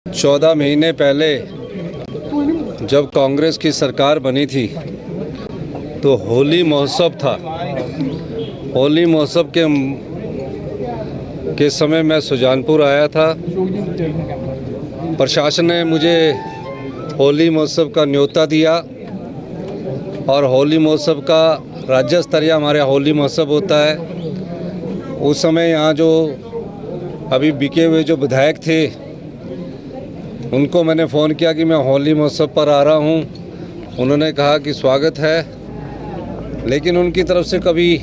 14 महीने पहले जब कांग्रेस की सरकार बनी थी तो होली महोत्सव था। होली महोत्सव के समय मैं सुजानपुर आया था। प्रशासन ने मुझे होली महोत्सव का न्योता दिया और होली महोत्सव का राज्य स्तरीय हमारे होली महोत्सव होता है। उस समय यहाँ जो अभी बिके हुए जो विधायक थे उनको मैंने फ़ोन किया कि मैं होली महोत्सव पर आ रहा हूँ। उन्होंने कहा कि स्वागत है, लेकिन उनकी तरफ से कभी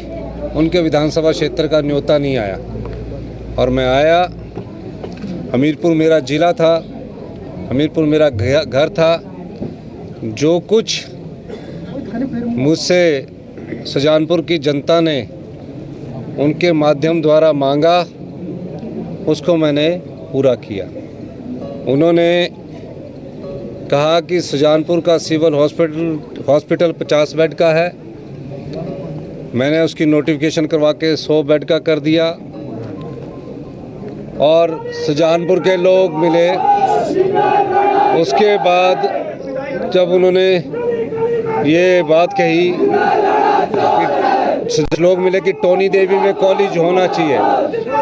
उनके विधानसभा क्षेत्र का न्योता नहीं आया। और मैं आया, हमीरपुर मेरा ज़िला था, हमीरपुर मेरा घर था। जो कुछ मुझसे सुजानपुर की जनता ने उनके माध्यम द्वारा मांगा उसको मैंने पूरा किया। उन्होंने कहा कि सुजानपुर का सिविल हॉस्पिटल 50 बेड का है। मैंने उसकी नोटिफिकेशन करवा के 100 बेड का कर दिया और सुजानपुर के लोग मिले। उसके बाद जब उन्होंने ये बात कही कि लोग मिले कि टोनी देवी में कॉलेज होना चाहिए,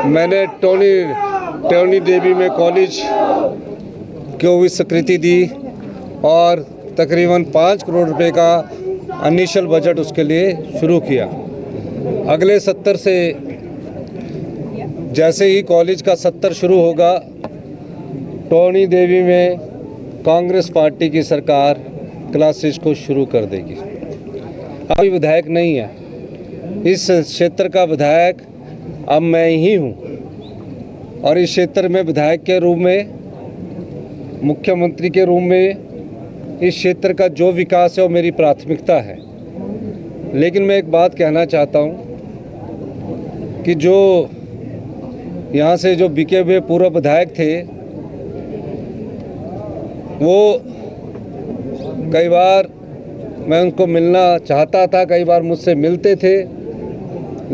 मैंने टोनी देवी में कॉलेज को भी स्वीकृति दी और तकरीबन 5 करोड़ रुपए का इनिशियल बजट उसके लिए शुरू किया। अगले 70 से जैसे ही कॉलेज का 70 शुरू होगा, टोनी देवी में कांग्रेस पार्टी की सरकार क्लासेस को शुरू कर देगी। अभी विधायक नहीं है, इस क्षेत्र का विधायक अब मैं ही हूँ और इस क्षेत्र में विधायक के रूप में, मुख्यमंत्री के रूप में इस क्षेत्र का जो विकास है वो मेरी प्राथमिकता है। लेकिन मैं एक बात कहना चाहता हूँ कि जो यहाँ से जो बिके हुए पूर्व विधायक थे वो कई बार मैं उनको मिलना चाहता था, कई बार मुझसे मिलते थे,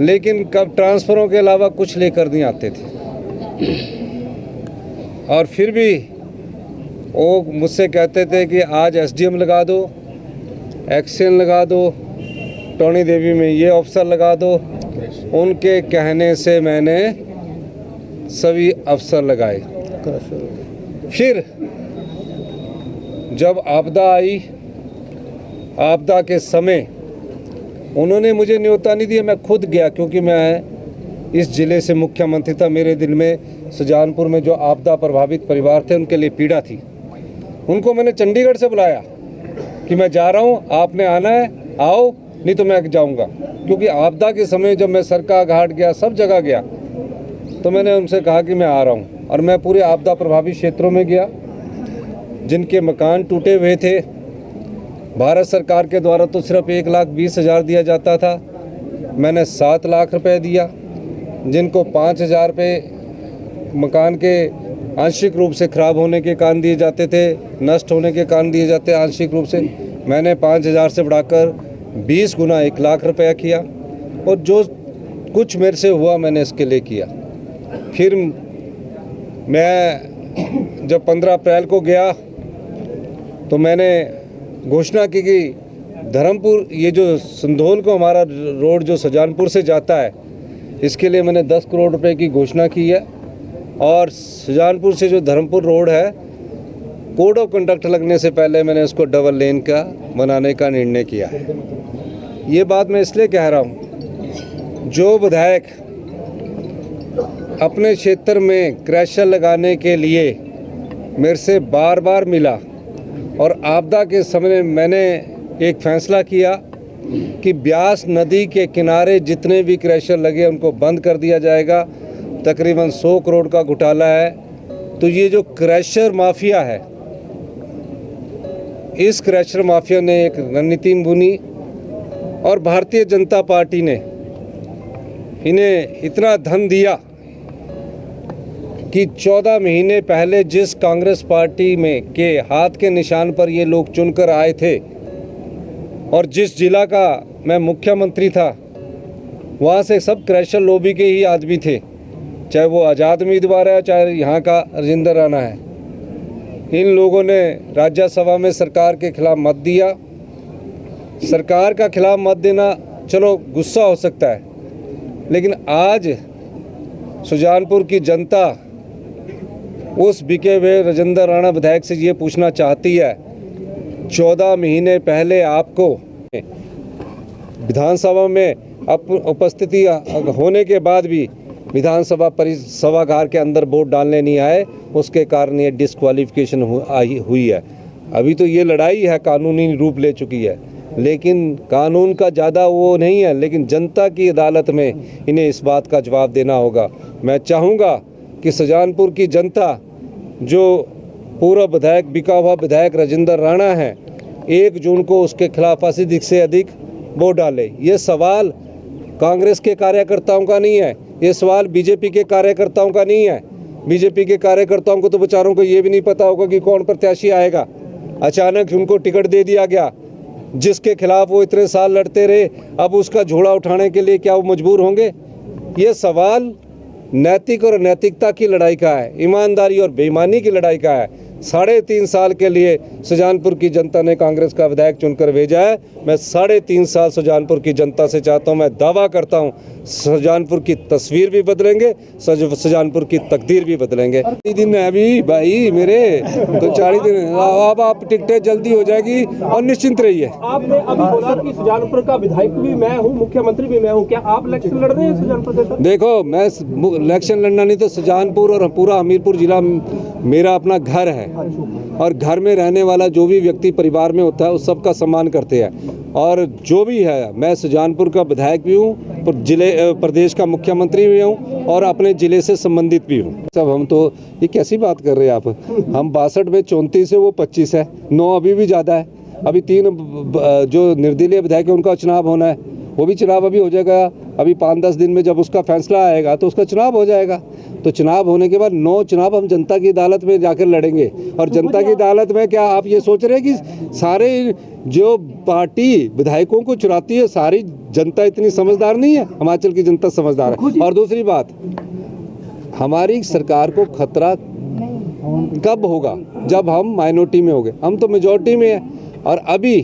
लेकिन कब ट्रांसफ़रों के अलावा कुछ लेकर नहीं आते थे। और फिर भी वो मुझसे कहते थे कि आज एसडीएम लगा दो, एक्शन लगा दो, टोनी देवी में ये अफसर लगा दो। उनके कहने से मैंने सभी अफसर लगाए। फिर जब आपदा आई, आपदा के समय उन्होंने मुझे न्योता नहीं दिया, मैं खुद गया, क्योंकि मैं इस ज़िले से मुख्यमंत्री था। मेरे दिल में सुजानपुर में जो आपदा प्रभावित परिवार थे उनके लिए पीड़ा थी। उनको मैंने चंडीगढ़ से बुलाया कि मैं जा रहा हूँ, आपने आना है, आओ, नहीं तो मैं जाऊँगा। क्योंकि आपदा के समय जब मैं सरका घाट गया, सब जगह गया, तो मैंने उनसे कहा कि मैं आ रहा हूँ। और मैं पूरे आपदा प्रभावित क्षेत्रों में गया, जिनके मकान टूटे हुए थे। भारत सरकार के द्वारा तो सिर्फ 1,20,000 दिया जाता था, मैंने 7 लाख रुपए दिया। जिनको 5,000 रुपये मकान के आंशिक रूप से खराब होने के कारण दिए जाते थे, नष्ट होने के कारण दिए जाते आंशिक रूप से, मैंने 5,000 से बढ़ाकर 20 गुना 1 लाख रुपया किया। और जो कुछ मेरे से हुआ मैंने इसके लिए किया। फिर मैं जब 15 अप्रैल को गया तो मैंने घोषणा की कि धर्मपुर, ये जो संधोल को हमारा रोड जो सुजानपुर से जाता है, इसके लिए मैंने 10 करोड़ रुपए की घोषणा की है। और सुजानपुर से जो धर्मपुर रोड है, कोड ऑफ कंडक्ट लगने से पहले मैंने उसको डबल लेन का बनाने का निर्णय किया है। ये बात मैं इसलिए कह रहा हूँ, जो विधायक अपने क्षेत्र में क्रैशर लगाने के लिए मेरे से बार बार मिला और आपदा के समय मैंने एक फैसला किया कि ब्यास नदी के किनारे जितने भी क्रैशर लगे उनको बंद कर दिया जाएगा। तकरीबन 100 करोड़ का घोटाला है। तो ये जो क्रैशर माफिया है, इस क्रैशर माफिया ने एक रणनीति बुनी और भारतीय जनता पार्टी ने इन्हें इतना धन दिया कि 14 महीने पहले जिस कांग्रेस पार्टी में के हाथ के निशान पर ये लोग चुनकर आए थे और जिस जिला का मैं मुख्यमंत्री था, वहाँ से सब क्रैशर लॉबी के ही आदमी थे, चाहे वो आज़ाद उम्मीदवार है, चाहे यहाँ का राजेंद्र राणा है। इन लोगों ने राज्यसभा में सरकार के खिलाफ मत दिया। सरकार का खिलाफ मत देना चलो गुस्सा हो सकता है, लेकिन आज सुजानपुर की जनता उस बिके हुए राजेंद्र राणा विधायक से ये पूछना चाहती है, 14 महीने पहले आपको विधानसभा में उपस्थिति होने के बाद भी विधानसभा सभागार के अंदर वोट डालने नहीं आए, उसके कारण ये डिस्क्वालिफिकेशन हुई है। अभी तो ये लड़ाई है कानूनी रूप ले चुकी है, लेकिन कानून का ज़्यादा वो नहीं है, लेकिन जनता की अदालत में इन्हें इस बात का जवाब देना होगा। मैं चाहूँगा कि सुजानपुर की जनता जो पूर्व विधायक बिका हुआ विधायक राजेंद्र राणा है, 1 जून को उसके खिलाफ अधिक से अधिक वोट डाले। ये सवाल कांग्रेस के कार्यकर्ताओं का नहीं है, ये सवाल बीजेपी के कार्यकर्ताओं का नहीं है। बीजेपी के कार्यकर्ताओं को तो बेचारों को ये भी नहीं पता होगा कि कौन प्रत्याशी आएगा। अचानक उनको टिकट दे दिया गया, जिसके खिलाफ वो इतने साल लड़ते रहे, अब उसका झोला उठाने के लिए क्या वो मजबूर होंगे? ये सवाल नैतिक और अनैतिकता की लड़ाई का है, ईमानदारी और बेईमानी की लड़ाई का है। 3.5 साल के लिए सुजानपुर की जनता ने कांग्रेस का विधायक चुनकर भेजा है। मैं 3.5 साल सुजानपुर की जनता से चाहता हूं, मैं दावा करता हूं सुजानपुर की तस्वीर भी बदलेंगे, सुजानपुर की तकदीर भी बदलेंगे। 40 दिन है अभी भाई मेरे, तो 40 दिन अब आप टिकटें जल्दी हो जाएगी और निश्चिंत रहिए। आपने अभी बोला कि सुजानपुर का विधायक भी मैं हूँ, मुख्यमंत्री भी मैं हूँ, क्या आप इलेक्शन लड़ रहे हैं सुजानपुर से? देखो, मैं इलेक्शन लड़ना नहीं, तो सुजानपुर और पूरा हमीरपुर जिला मेरा अपना घर है, और घर में रहने वाला जो भी व्यक्ति परिवार में होता है उस सबका सम्मान करते हैं। और जो भी है, मैं सुजानपुर का विधायक भी हूँ, जिले प्रदेश का मुख्यमंत्री भी हूँ, और अपने ज़िले से संबंधित भी हूँ। सब हम तो ये कैसी बात कर रहे हैं आप? हम 62 में 34 है, वो 25 है, 9 अभी भी ज़्यादा है। अभी 3 जो निर्दलीय विधायक है उनका चुनाव होना है, वो भी चुनाव अभी हो जाएगा। अभी 5-10 दिन में जब उसका फैसला आएगा तो उसका चुनाव हो जाएगा। तो चुनाव होने के बाद 9 चुनाव हम जनता की अदालत में जाकर लड़ेंगे। और जनता की अदालत में क्या आप ये सोच रहे हैं कि सारे जो पार्टी विधायकों को चुराती है, सारी जनता इतनी समझदार नहीं है? हिमाचल की जनता समझदार है। और दूसरी बात, हमारी सरकार को खतरा कब होगा? जब हम माइनॉरिटी में होंगे। हम तो मेजॉरिटी में हैं, और अभी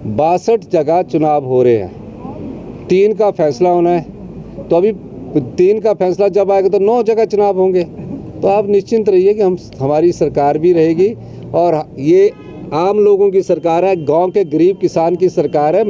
62 जगह चुनाव हो रहे हैं, 3 का फैसला होना है। तो अभी 3 का फैसला जब आएगा तो 9 जगह चुनाव होंगे। तो आप निश्चिंत रहिए कि हमारी सरकार भी रहेगी, और ये आम लोगों की सरकार है, गांव के गरीब किसान की सरकार है।